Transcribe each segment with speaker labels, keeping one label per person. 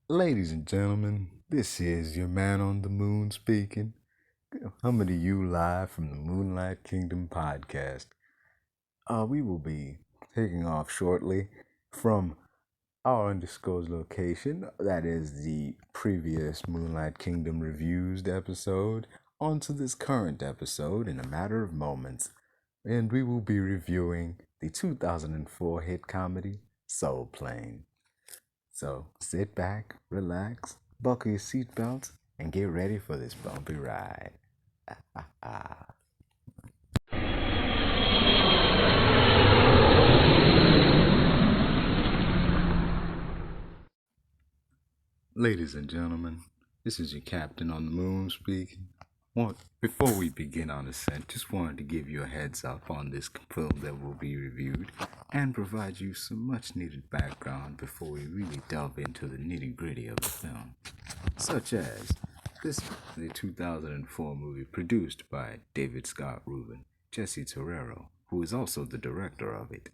Speaker 1: Ladies and gentlemen, this is your man on the moon speaking. Coming to you live from the Moonlight Kingdom podcast. We will be taking off shortly from our undisclosed location, that is the previous Moonlight Kingdom Reviews episode, onto this current episode in a matter of moments. And we will be reviewing the 2004 hit comedy Soul Plane. So sit back, relax, buckle your seatbelts, and get ready for this bumpy ride. Ladies and gentlemen, this is your captain on the moon speaking. Before we begin on ascent, just wanted to give you a heads up on this film that will be reviewed and provide you some much needed background before we really delve into the nitty gritty of the film. Such as, this is a 2004 movie produced by David Scott Rubin, Jesse Terrero, who is also the director of it.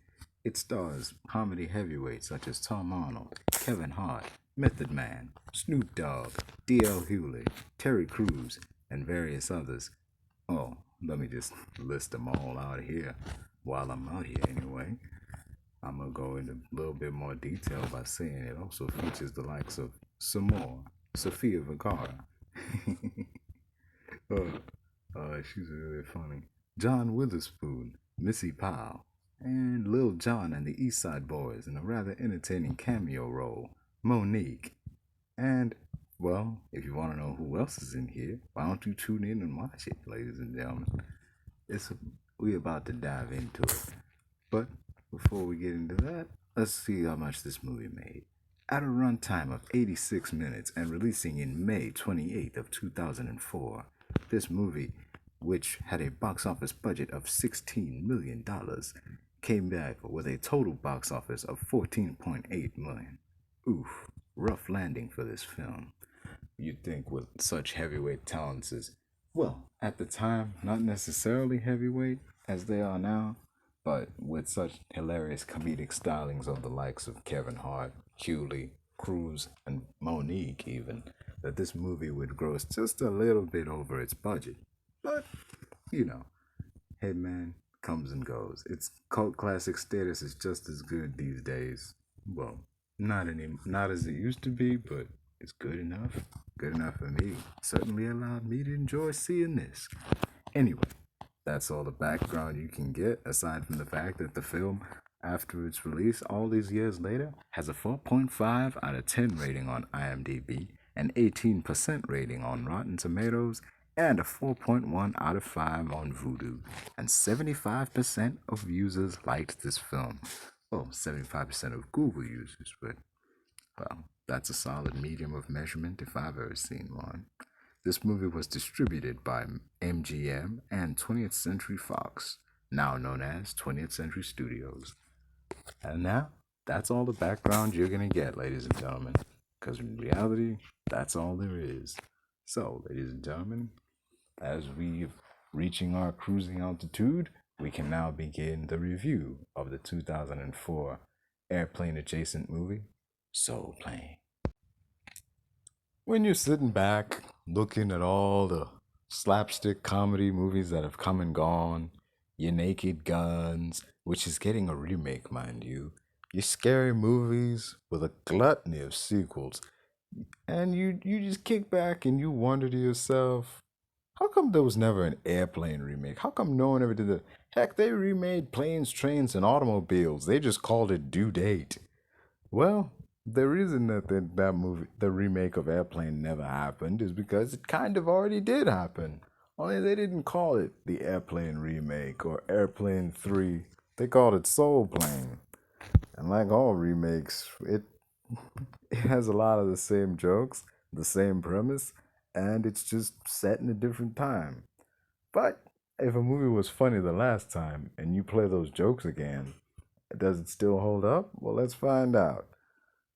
Speaker 1: It stars comedy heavyweights such as Tom Arnold, Kevin Hart, Method Man, Snoop Dogg, dlhughley, Terry Crews, and various others. Oh, let me just list them all out here while I'm out here anyway. I'm going to go into a little bit more detail by saying it also features the likes of some more, Sofia Vergara. She's really funny. John Witherspoon, Missy Powell, and Lil Jon and the East Side Boys in a rather entertaining cameo role, Monique. And, well, if you want to know who else is in here, why don't you tune in and watch it, ladies and gentlemen? We're about to dive into it. But before we get into that, let's see how much this movie made. At a runtime of 86 minutes and releasing in May 28th of 2004, this movie, which had a box office budget of $16 million, came back with a total box office of $14.8 million. Oof, rough landing for this film. You'd think with such heavyweight talents as, well, at the time, not necessarily heavyweight as they are now, but with such hilarious comedic stylings of the likes of Kevin Hart, Hughley, Cruz, and Monique even, that this movie would gross just a little bit over its budget. But, you know, hey man, comes and goes. Its cult classic status is just as good these days. Well, not as it used to be, but it's good enough. Good enough for me. Certainly allowed me to enjoy seeing this. Anyway, that's all the background you can get, aside from the fact that the film, after its release all these years later, has a 4.5 out of 10 rating on IMDb, an 18% rating on Rotten Tomatoes, and a 4.1 out of 5 on Vudu. And 75% of users liked this film. Well, 75% of Google users, but, well, that's a solid medium of measurement if I've ever seen one. This movie was distributed by MGM and 20th Century Fox, now known as 20th Century Studios. And now, that's all the background you're going to get, ladies and gentlemen, because in reality, that's all there is. So, ladies and gentlemen, as we're reaching our cruising altitude, we can now begin the review of the 2004 airplane adjacent movie, Soul Plane. When you're sitting back looking at all the slapstick comedy movies that have come and gone, your Naked Guns, which is getting a remake, mind you, your scary movies with a gluttony of sequels, and you just kick back and you wonder to yourself, how come there was never an airplane remake? How come no one ever did that? Heck, they remade Planes, Trains, and Automobiles. They just called it Due Date. Well, the reason that movie, the remake of Airplane, never happened is because it kind of already did happen. Only they didn't call it the Airplane remake or Airplane 3. They called it Soul Plane. And like all remakes, it has a lot of the same jokes, the same premise, and it's just set in a different time. But if a movie was funny the last time and you play those jokes again, does it still hold up? Well, let's find out.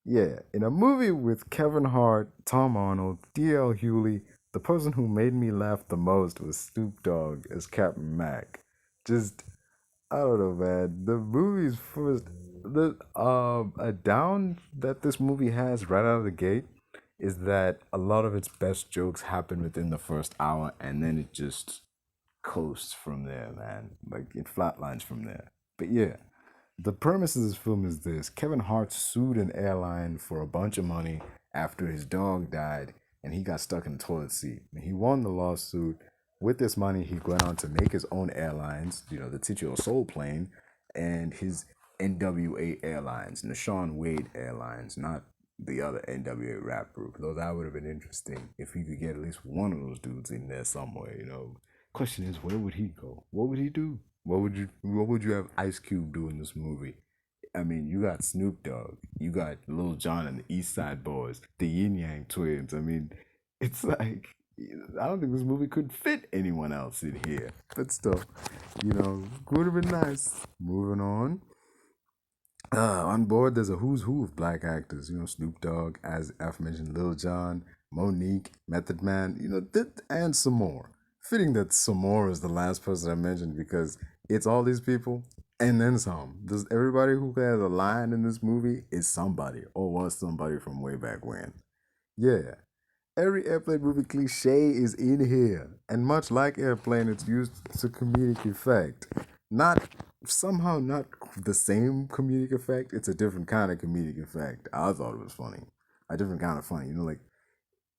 Speaker 1: Yeah, in a movie with Kevin Hart, Tom Arnold, D.L. Hughley, the person who made me laugh the most was Snoop Dogg as Captain Mac. Just, I don't know, man. The movie's first, a down that this movie has right out of the gate is that a lot of its best jokes happen within the first hour, and then it just coasts from there, man. Like it flatlines from there. But yeah, the premise of this film is this: Kevin Hart sued an airline for a bunch of money after his dog died, and he got stuck in the toilet seat. And he won the lawsuit. With this money, he went on to make his own airlines, the Titular Soul plane, and his NWA Airlines, Nashawn Wade Airlines, not the other NWA rap group. Though that would have been interesting if he could get at least one of those dudes in there somewhere. Question is, where would he go? What would he do? What would you have Ice Cube do in this movie? I mean, you got Snoop Dogg, you got Lil Jon and the East Side Boys, the Yin Yang Twins. I mean, it's like I don't think this movie could fit anyone else in here. But still, would have been nice. Moving on. On board, there's a who's who of black actors. Snoop Dogg, as aforementioned, Lil Jon, Monique, Method Man, and some more. Fitting that some more is the last person I mentioned because it's all these people and then some. Does everybody who has a line in this movie is somebody or was somebody from way back when? Yeah. Every airplane movie cliche is in here, and much like Airplane, it's used to comedic effect. Not somehow not the same comedic effect. It's a different kind of comedic effect. I thought it was funny, a different kind of funny. Like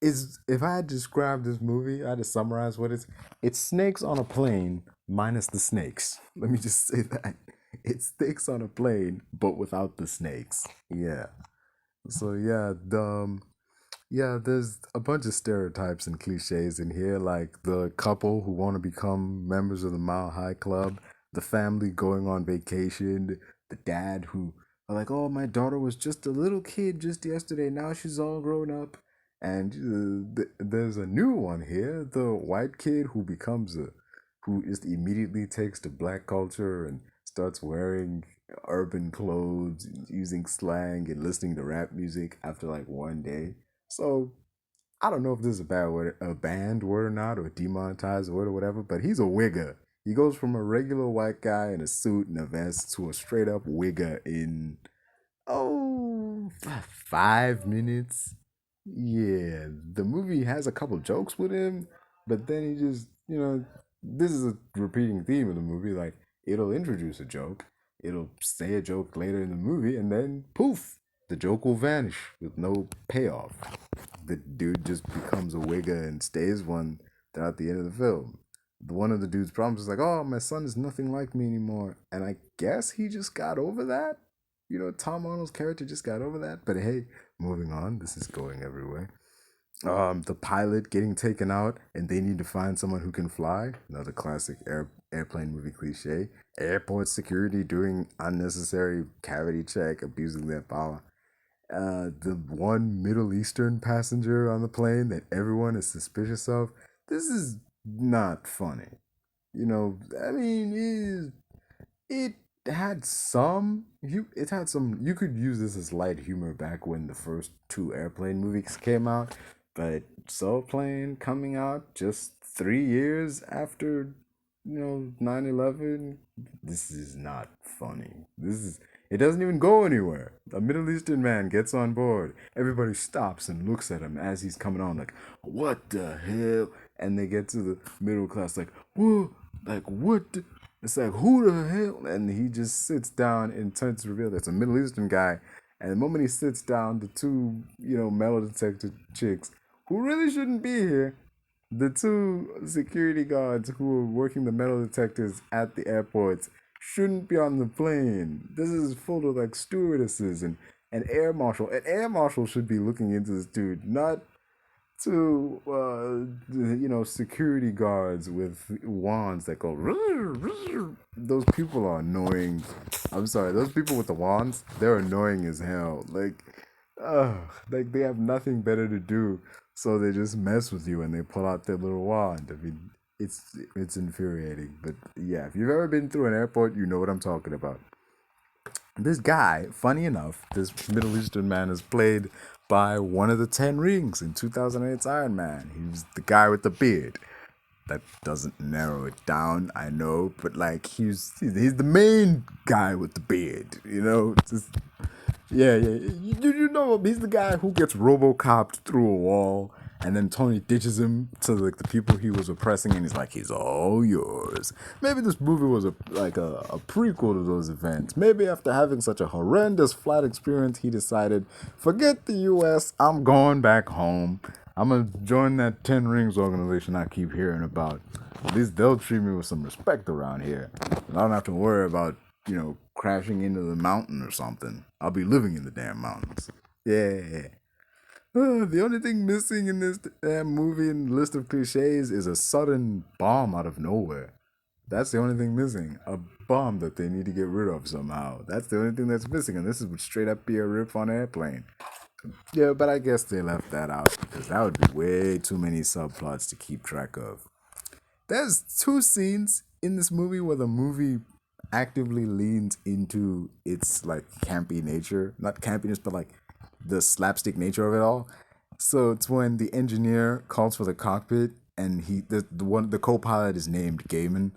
Speaker 1: is if I had to describe this movie, I had to summarize what it's snakes on a plane minus the snakes. Let me just say that it's snakes on a plane but without the snakes. Yeah. So yeah, there's a bunch of stereotypes and cliches in here, like the couple who want to become members of the Mile High Club, the family going on vacation, the dad who are like, oh, my daughter was just a little kid just yesterday, now she's all grown up. And there's a new one here, the white kid who just immediately takes to black culture and starts wearing urban clothes, using slang, and listening to rap music after like one day. So I don't know if this is a bad word, a banned word or not, or a demonetized word or whatever, but he's a wigger. He goes from a regular white guy in a suit and a vest to a straight up wigger in, oh, 5 minutes. Yeah, the movie has a couple jokes with him, but then he just, this is a repeating theme of the movie. Like, it'll introduce a joke, it'll say a joke later in the movie, and then poof, the joke will vanish with no payoff. The dude just becomes a wigger and stays one throughout the end of the film. One of the dude's problems is like, oh, my son is nothing like me anymore. And I guess he just got over that. Tom Arnold's character just got over that. But hey, moving on. This is going everywhere. The pilot getting taken out and they need to find someone who can fly. Another classic airplane movie cliche. Airport security doing unnecessary cavity check, abusing their power. The one Middle Eastern passenger on the plane that everyone is suspicious of. This is not funny. I mean, it had some. It had some. You could use this as light humor back when the first two airplane movies came out, but Soul Plane coming out just 3 years after 9/11. This is not funny. It doesn't even go anywhere. A Middle Eastern man gets on board. Everybody stops and looks at him as he's coming on, like, what the hell? And they get to the middle class, like, whoa, like, what? It's like, who the hell? And he just sits down and turns to reveal that's a Middle Eastern guy. And the moment he sits down, the two, metal detector chicks, who really shouldn't be here, the two security guards who are working the metal detectors at the airports shouldn't be on the plane. This is full of like stewardesses and an air marshal. An air marshal should be looking into this dude, not to security guards with wands that go. Those people are annoying. I'm sorry, those people with the wands, they're annoying as hell. Like they have nothing better to do, so they just mess with you and they pull out their little wand. I mean, it's infuriating. But yeah, if you've ever been through an airport, you know what I'm talking about. This guy, funny enough, this Middle Eastern man is played by one of the Ten Rings in 2008's Iron Man. He was the guy with the beard. That doesn't narrow it down, I know, but like he's the main guy with the beard. Just Yeah, yeah. You know him. He's the guy who gets RoboCopped through a wall, and then Tony ditches him to like the people he was oppressing, and he's like, "He's all yours." Maybe this movie was a prequel to those events. Maybe after having such a horrendous flight experience, he decided, "Forget the U.S. I'm going back home. I'm gonna join that Ten Rings organization I keep hearing about. At least they'll treat me with some respect around here. And I don't have to worry about crashing into the mountain or something. I'll be living in the damn mountains." Yeah. The only thing missing in this damn movie and list of cliches is a sudden bomb out of nowhere. That's the only thing missing. A bomb that they need to get rid of somehow. That's the only thing that's missing, and this would straight up be a riff on Airplane. Yeah, but I guess they left that out because that would be way too many subplots to keep track of. There's two scenes in this movie where the movie actively leans into its like campy nature, not campiness, but like the slapstick nature of it all. So it's when the engineer calls for the cockpit, and the co-pilot is named Gaiman,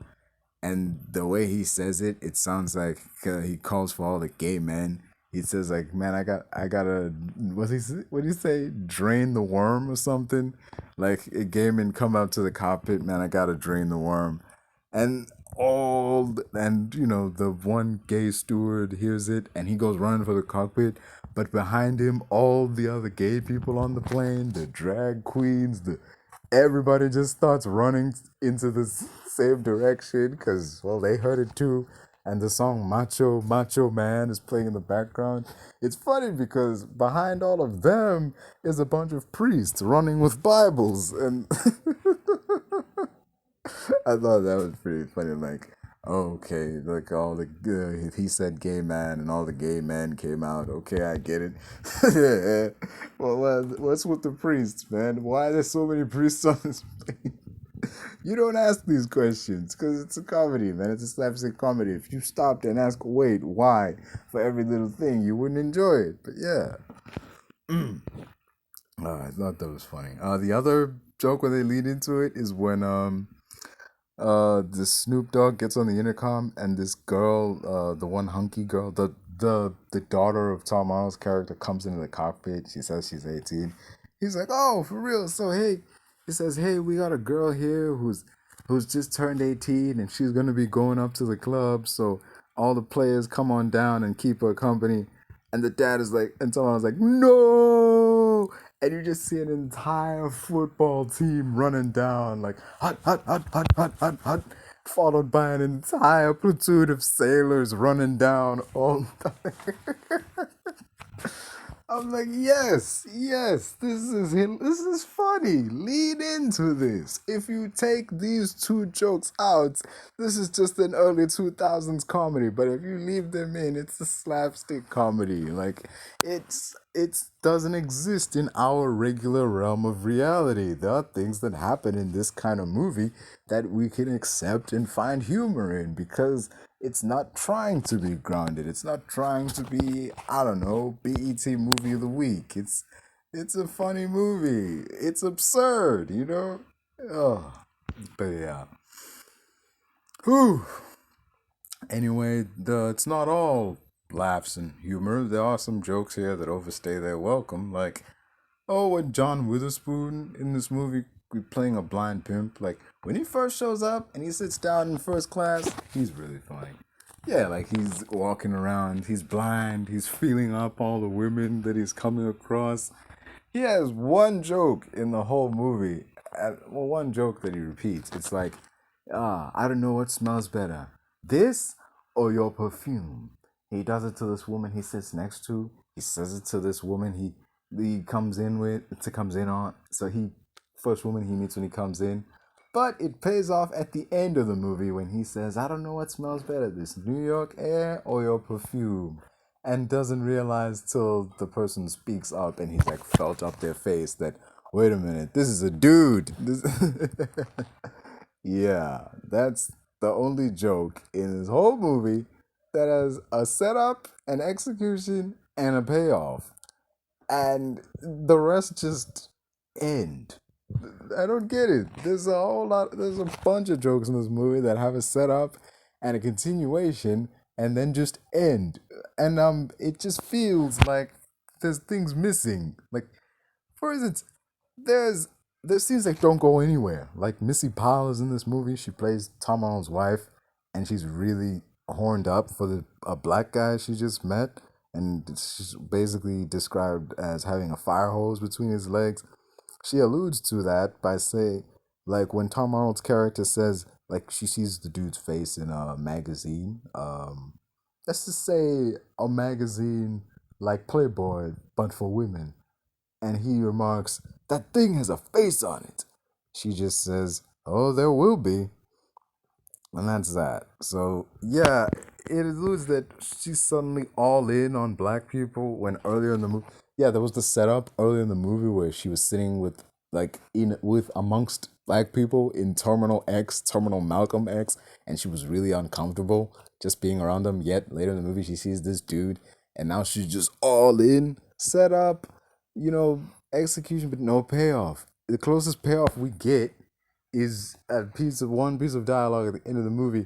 Speaker 1: and the way he says it, it sounds like he calls for all the gay men. He says like, "Man, I gotta, what do you say? Drain the worm or something." Like a gay man come out to the cockpit, "Man, I gotta drain the worm," and the one gay steward hears it, and he goes running for the cockpit. But behind him, all the other gay people on the plane, the drag queens, the everybody just starts running into the same direction because, well, they heard it too. And the song Macho Macho Man is playing in the background. It's funny because behind all of them is a bunch of priests running with Bibles. And I thought that was pretty funny. Like, okay, like all the he said gay man, and all the gay men came out. Okay, I get it. Yeah. Well, what's with the priests, man? Why are there so many priests on this plane? You don't ask these questions because it's a comedy, man. It's a slapstick comedy. If you stopped and asked, wait, why, for every little thing, you wouldn't enjoy it. But yeah, I thought that was funny. The other joke where they lead into it is when the Snoop Dogg gets on the intercom, and this girl, the one hunky girl, the daughter of Tom Arnold's character, comes into the cockpit. She says she's 18. He's like, "Oh, for real? So hey," he says, "Hey, we got a girl here who's just turned 18, and she's gonna be going up to the club. So all the players come on down and keep her company." And the dad is like, and someone was like, "No!" And you just see an entire football team running down, like, hut, hut, hut, hut, hut, hut, hut, followed by an entire platoon of sailors running down all the time. I'm like, yes, yes, this is funny. Lean into this. If you take these two jokes out, this is just an early 2000s comedy. But if you leave them in, it's a slapstick comedy. Like it's doesn't exist in our regular realm of reality. There are things that happen in this kind of movie that we can accept and find humor in because it's not trying to be grounded. It's not trying to be, I don't know, BET movie of the week. It's a funny movie. It's absurd, you know? Oh, but yeah. Whew. Anyway, it's not all laughs and humor. There are some jokes here that overstay their welcome. Like, oh, when John Witherspoon in this movie playing a blind pimp, like when he first shows up and he sits down in first class, he's really funny. Yeah, like he's walking around, he's blind, he's feeling up all the women that he's coming across. He has one joke in the whole movie. Well, one joke that he repeats. It's like, I don't know what smells better, this or your perfume. He does it to this woman he sits next to. He says it to this woman he comes in on. So first woman he meets when he comes in. But it pays off at the end of the movie when he says, "I don't know what smells better, this New York air or your perfume," and doesn't realize till the person speaks up and he's like felt up their face that, wait a minute, this is a dude. Yeah, that's the only joke in this whole movie that has a setup, an execution, and a payoff. And the rest just end. I don't get it. There's a bunch of jokes in this movie that have a setup and a continuation and then just end. and it just feels like there's things missing. Like, for instance, there's there's scenes that don't go anywhere. Like Missy Powell is in this movie. She plays Tom Arnold's wife, and she's really horned up for the a black guy she just met, and she's basically described as having a fire hose between his legs. She alludes to that by saying, like, when Tom Arnold's character says, like, she sees the dude's face in a magazine. Let's just say a magazine like Playboy, but for women, and he remarks, "That thing has a face on it." She just says, "Oh, there will be." And that's that. So, yeah, it alludes that she's suddenly all in on black people when earlier in the movie, yeah, there was the setup earlier in the movie where she was sitting with, like, in with amongst black people in Terminal X, Terminal Malcolm X, and she was really uncomfortable just being around them. Yet later in the movie, she sees this dude, and now she's just all in, set up, execution, but no payoff. The closest payoff we get is a one piece of dialogue at the end of the movie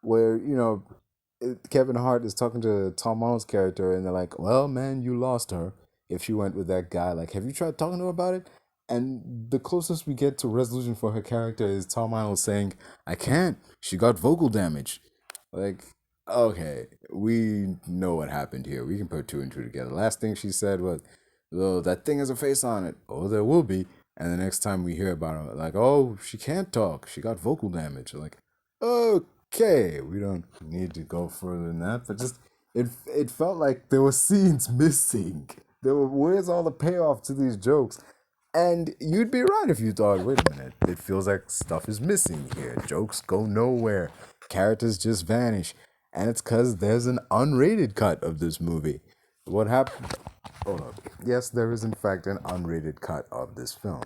Speaker 1: where Kevin Hart is talking to Tom Arnold's character, and they're like, "Well, man, you lost her if she went with that guy. Like, have you tried talking to her about it?" And the closest we get to resolution for her character is Tom Arnold saying, "I can't. She got vocal damage." Like, okay, we know what happened here. We can put two and two together. Last thing she said was, "Oh, that thing has a face on it." Oh, there will be. And the next time we hear about her, like, "Oh, she can't talk. She got vocal damage." Like, okay, we don't need to go further than that. But just it felt like there were scenes missing. Where's all the payoff to these jokes? And you'd be right if you thought, wait a minute, it feels like stuff is missing here. Jokes go nowhere. Characters just vanish. And it's because there's an unrated cut of this movie. What happened? Hold up. Yes, there is in fact an unrated cut of this film.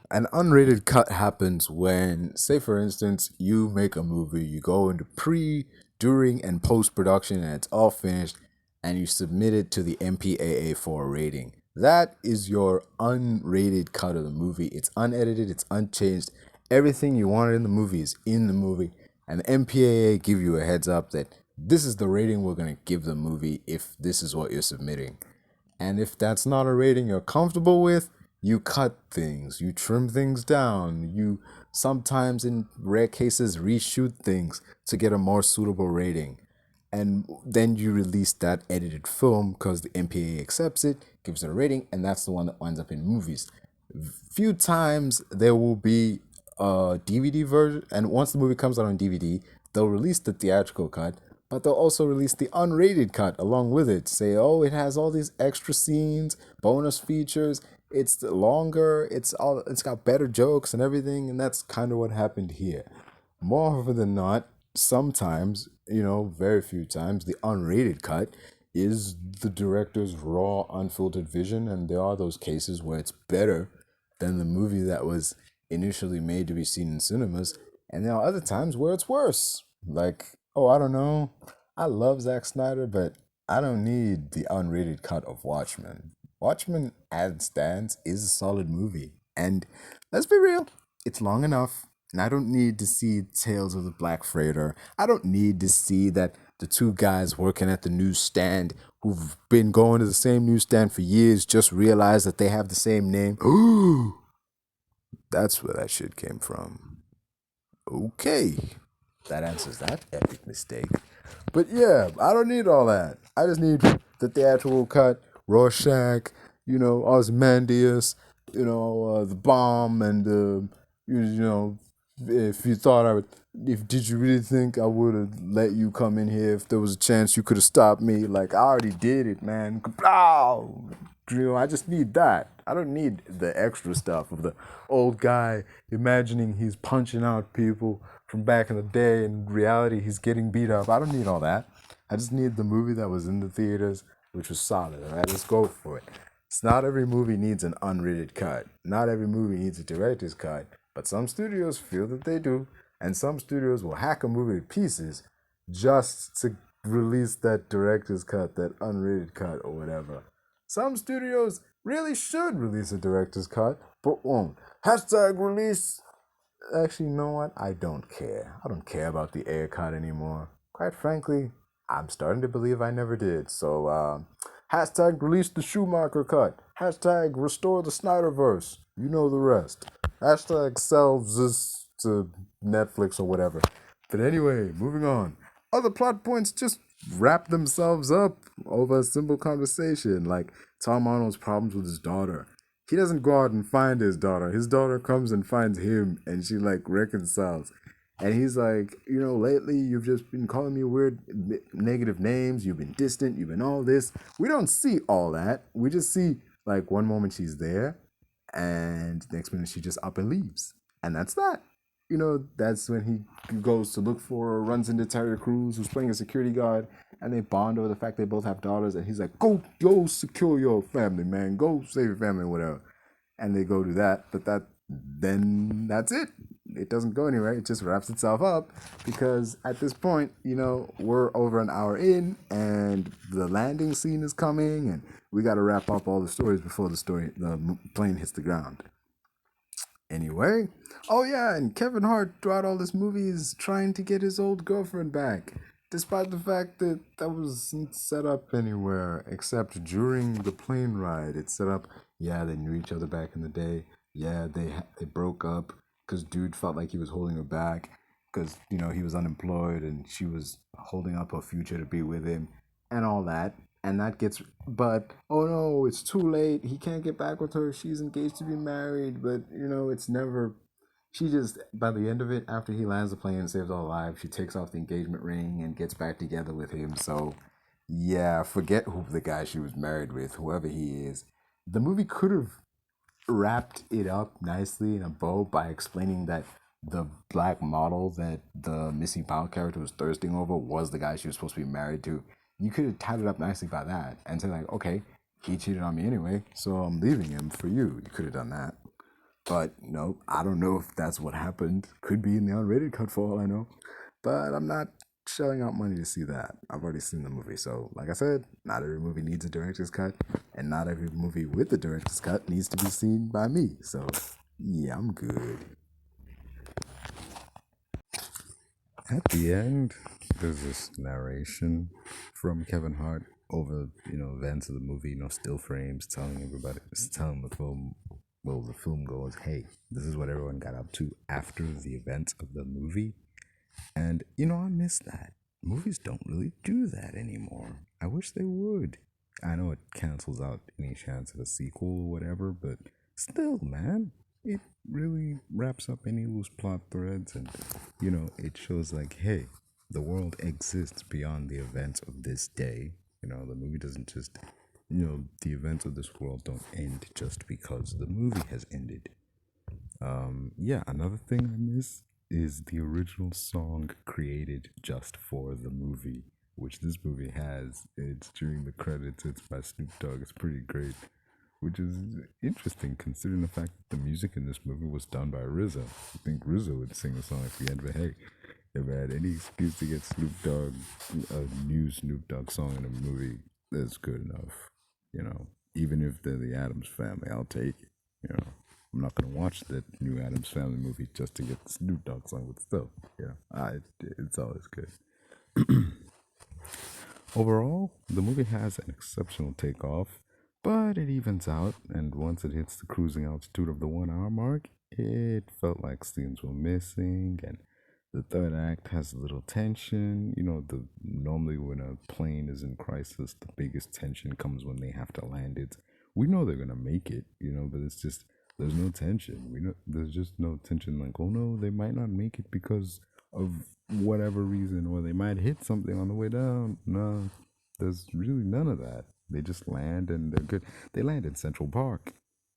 Speaker 1: An unrated cut happens when, say for instance, you make a movie, you go into pre, during, and post production, and it's all finished, and you submit it to the MPAA for a rating. That is your unrated cut of the movie. It's unedited, it's unchanged. Everything you wanted in the movie is in the movie, and the MPAA give you a heads up that this is the rating we're going to give the movie if this is what you're submitting. And if that's not a rating you're comfortable with, you cut things, you trim things down, you sometimes, in rare cases, reshoot things to get a more suitable rating. And then you release that edited film because the MPA accepts it, gives it a rating, and that's the one that winds up in movies. Few times there will be a DVD version, and once the movie comes out on DVD, they'll release the theatrical cut, but they'll also release the unrated cut along with it. Say, oh, it has all these extra scenes, bonus features. It's longer. It's got better jokes and everything, and that's kind of what happened here. More often than not, sometimes, very few times, the unrated cut is the director's raw, unfiltered vision, and there are those cases where it's better than the movie that was initially made to be seen in cinemas, and there are other times where it's worse. Like, oh, I don't know, I love Zack Snyder, but I don't need the unrated cut of Watchmen. Watchmen, as it stands, is a solid movie, and let's be real, it's long enough. And I don't need to see Tales of the Black Freighter. I don't need to see that the two guys working at the newsstand who've been going to the same newsstand for years just realize that they have the same name. Ooh, that's where that shit came from. Okay, that answers that epic mistake. But yeah, I don't need all that. I just need the theatrical cut, Rorschach, Ozymandias, the bomb, and if you thought I would, if did you really think I would have let you come in here if there was a chance you could have stopped me? Like, I already did it, man. Oh, I just need that. I don't need the extra stuff of the old guy imagining he's punching out people from back in the day. In reality, he's getting beat up. I don't need all that. I just need the movie that was in the theaters, which was solid. All right, let's go for it. It's not every movie needs an unrated cut. Not every movie needs a director's cut. But some studios feel that they do, and some studios will hack a movie to pieces just to release that director's cut, that unrated cut, or whatever. Some studios really should release a director's cut, but won't. Hashtag release. Actually, you know what? I don't care. I don't care about the air cut anymore. Quite frankly, I'm starting to believe I never did. So, hashtag release the Schumacher cut. Hashtag restore the Snyderverse. You know the rest. Hashtag sells this to Netflix or whatever. But anyway, moving on. Other plot points just wrap themselves up over a simple conversation, like Tom Arnold's problems with his daughter. He doesn't go out and find his daughter. His daughter comes and finds him, and she like reconciles. And he's like, lately you've just been calling me weird, negative names. You've been distant. You've been all this. We don't see all that. We just see like one moment she's there, and the next minute she just up and leaves, and that's that. That's when he goes to look for or runs into Terry Crews, who's playing a security guard, and they bond over the fact they both have daughters. And he's like, go secure your family, man. Go save your family, whatever. And they go do that, but then that's it. It doesn't go anywhere. It just wraps itself up because at this point, we're over an hour in, and the landing scene is coming, and we got to wrap up all the stories before the plane hits the ground. Anyway, oh yeah, and Kevin Hart throughout all this movie is trying to get his old girlfriend back, despite the fact that that wasn't set up anywhere except during the plane ride. It's set up, yeah, they knew each other back in the day. Yeah, they broke up because dude felt like he was holding her back because he was unemployed and she was holding up her future to be with him and all that. And that gets, but oh no, it's too late. He can't get back with her. She's engaged to be married, but it's never. She just, by the end of it, after he lands the plane and saves all lives, she takes off the engagement ring and gets back together with him. So, yeah, forget who the guy she was married with, whoever he is. The movie could have wrapped it up nicely in a bow by explaining that the black model that the Missy Powell character was thirsting over was the guy she was supposed to be married to. You could have tied it up nicely by that and said like, okay, he cheated on me anyway, so I'm leaving him for you. You could have done that. But no, I don't know if that's what happened. Could be in the unrated cut for all I know. But I'm not shelling out money to see that. I've already seen the movie. So, like I said, not every movie needs a director's cut, and not every movie with a director's cut needs to be seen by me. So, yeah, I'm good. At the end, there's this narration from Kevin Hart over, events of the movie, still frames, telling everybody, telling the film, well, the film goes, hey, this is what everyone got up to after the events of the movie. And, I miss that. Movies don't really do that anymore. I wish they would. I know it cancels out any chance of a sequel or whatever, but still, man, it really wraps up any loose plot threads and, it shows like, hey, the world exists beyond the events of this day. The movie doesn't just, the events of this world don't end just because the movie has ended. Yeah, another thing I miss is the original song created just for the movie, which this movie has. It's during the credits, it's by Snoop Dogg. It's pretty great, which is interesting considering the fact that the music in this movie was done by RZA. I think RZA would sing the song at the end, but hey, if I had any excuse to get Snoop Dogg, a new Snoop Dogg song in a movie, that's good enough. Even if they're the Adams family, I'll take it. I'm not gonna watch that new Adams Family movie just to get the Snoop Dogg song, but still, it's always good. Overall, the movie has an exceptional takeoff, but it evens out, and once it hits the cruising altitude of the 1 hour mark, it felt like scenes were missing, and the third act has a little tension. The normally when a plane is in crisis, the biggest tension comes when they have to land it. We know they're gonna make it, but it's just there's no tension. We know there's just no tension. Like, oh no, they might not make it because of whatever reason, or they might hit something on the way down. No, there's really none of that. They just land and they're good. They land in Central Park,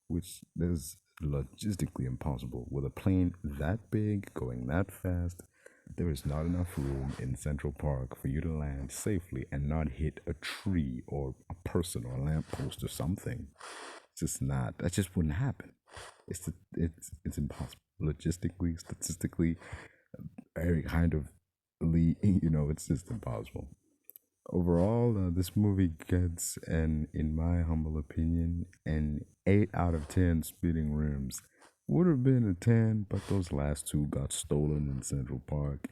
Speaker 1: which is logistically impossible. With a plane that big, going that fast, there is not enough room in Central Park for you to land safely and not hit a tree or a person or a lamppost or something. It's just not. That just wouldn't happen. It's impossible logistically, statistically, every kind of it's just impossible. Overall, this movie gets in my humble opinion, an 8 out of 10 speeding rims. Would have been a 10, but those last two got stolen in Central Park.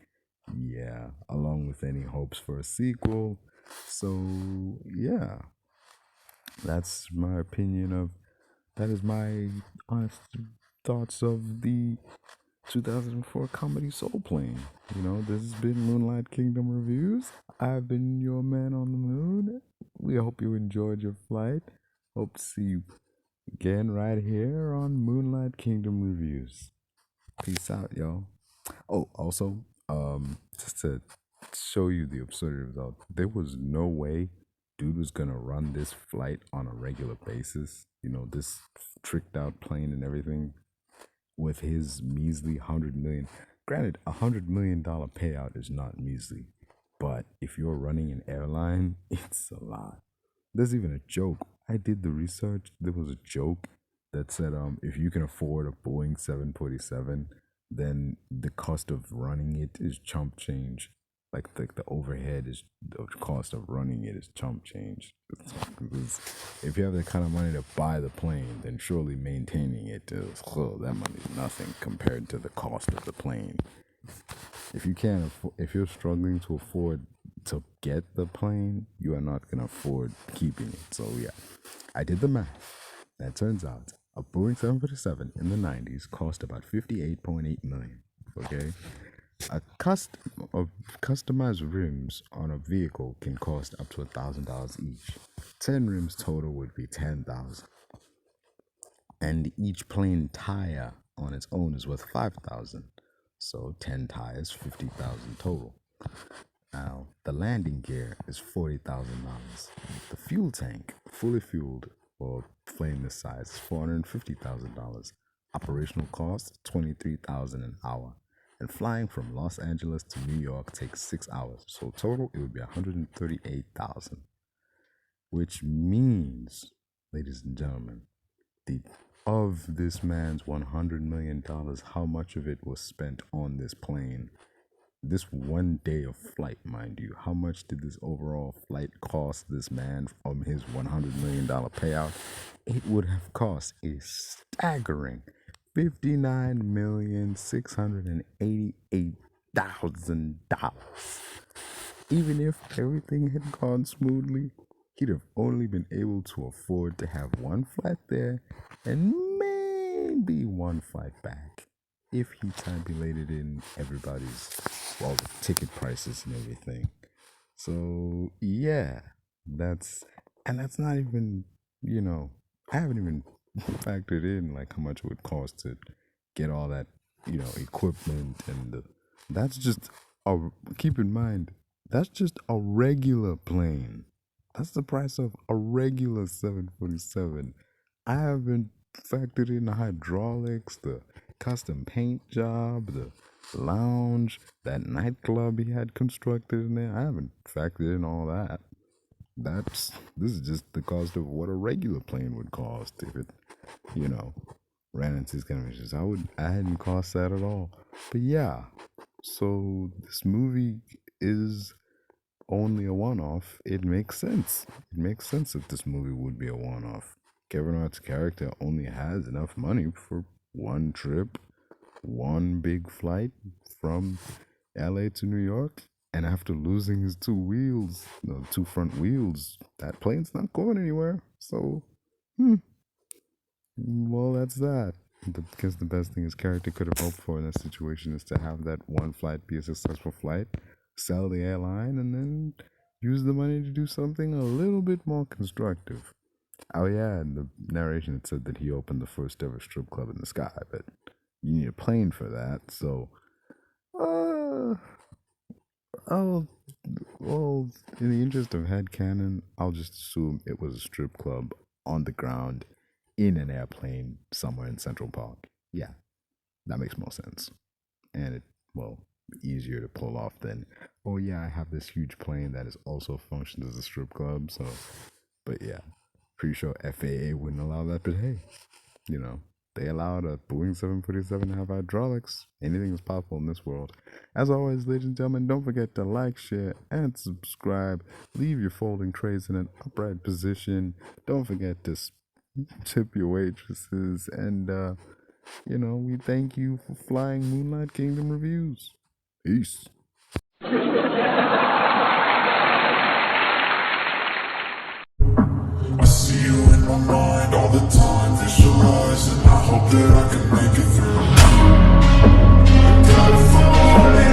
Speaker 1: Yeah, along with any hopes for a sequel. So, yeah, that's my opinion of that is my honest thoughts of the 2004 comedy Soul Plane. This has been Moonlight Kingdom Reviews. I've been your man on the moon. We hope you enjoyed your flight. Hope to see you again right here on Moonlight Kingdom Reviews. Peace out, y'all. Oh, also, just to show you the absurdity of it all, there was no way dude was gonna run this flight on a regular basis. This tricked out plane and everything with his measly 100 million. Granted, $100 million payout is not measly, but if you're running an airline, it's a lot. There's even a joke. I did the research. There was a joke that said, if you can afford a Boeing 747, then the cost of running it is chump change. Like the overhead is the cost of running it is chump change. If you have that kind of money to buy the plane, then surely maintaining it is that money is nothing compared to the cost of the plane. If you can't if you're struggling to afford to get the plane, you are not gonna afford keeping it. So yeah, I did the math. That turns out a Boeing 747 in the 90s cost about 58.8 million. Okay, a customized rims on a vehicle can cost up to $1,000 each. 10 rims total would be 10,000, and each plane tire on its own is worth 5,000. So 10 tires, 50,000 total. Now, the landing gear is $40,000. The fuel tank, fully fueled for a plane this size, is $450,000. Operational cost, $23,000 an hour. And flying from Los Angeles to New York takes 6 hours. So total, it would be $138,000. Which means, ladies and gentlemen, the of this man's $100 million, how much of it was spent on this plane? This one day of flight, mind you. How much did this overall flight cost this man from his $100 million payout? It would have cost a staggering $59,688,000. Even if everything had gone smoothly, he'd have only been able to afford to have one flight there and maybe one flight back if he tabulated in everybody's, well, the ticket prices and everything. So yeah, that's not even, I haven't even factored in like how much it would cost to get all that, equipment that's just a, keep in mind, that's just a regular plane. That's the price of a regular 747. I haven't factored in the hydraulics, the custom paint job, the lounge, that nightclub he had constructed in there. I haven't factored in all that. This is just the cost of what a regular plane would cost if it, you know, ran into these conventions. I hadn't cost that at all. But yeah, so this movie is only a one-off. It makes sense. It makes sense that this movie would be a one-off. Kevin Hart's character only has enough money for one trip, one big flight from LA to New York, and after losing his two wheels, no, two front wheels, that plane's not going anywhere. So, well, that's that. Because the best thing his character could have hoped for in that situation is to have that one flight be a successful flight, sell the airline, and then use the money to do something a little bit more constructive. Oh yeah, in the narration it said that he opened the first ever strip club in the sky, but you need a plane for that. So, uh, oh, well, in the interest of headcanon, I'll just assume it was a strip club on the ground in an airplane somewhere in Central Park. Yeah, that makes more sense. And it, well, easier to pull off than, oh yeah, I have this huge plane that is also functions as a strip club. So, but yeah, pretty sure FAA wouldn't allow that. But hey, you know, they allowed a Boeing 747 to have hydraulics. Anything is possible in this world. As always, ladies and gentlemen, don't forget to like, share, and subscribe. Leave your folding trays in an upright position. Don't forget to tip your waitresses. And, we thank you for flying Moonlight Kingdom Reviews. Peace.
Speaker 2: I see you in my mind all the time, visualize, and I hope that I can make it through. I gotta fall